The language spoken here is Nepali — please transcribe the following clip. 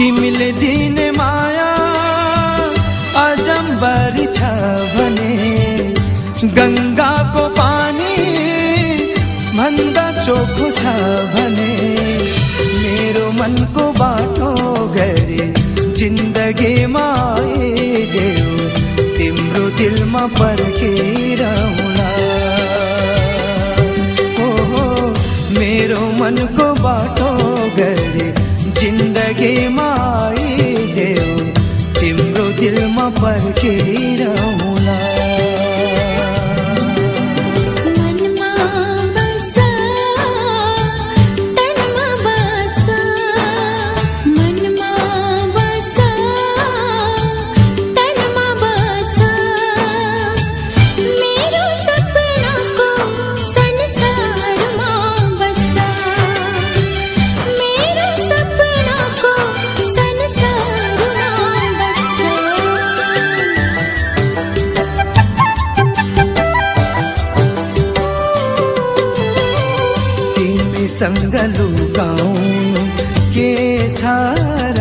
तिमीले दिने माया अजम्बरी छ भने गंगाको पानी भन्दा चोखो छ भने मेरो मनको बाटो गरे जिन्दगीमा आइदेऊ तिम्रो दिलमा पर्खिरहला हो मेरो मनको बाटो गरे जिन्दगीमा आइदेऊ तिम्रो दिलमा पर्खिरहला सँग लुकाउनु के छ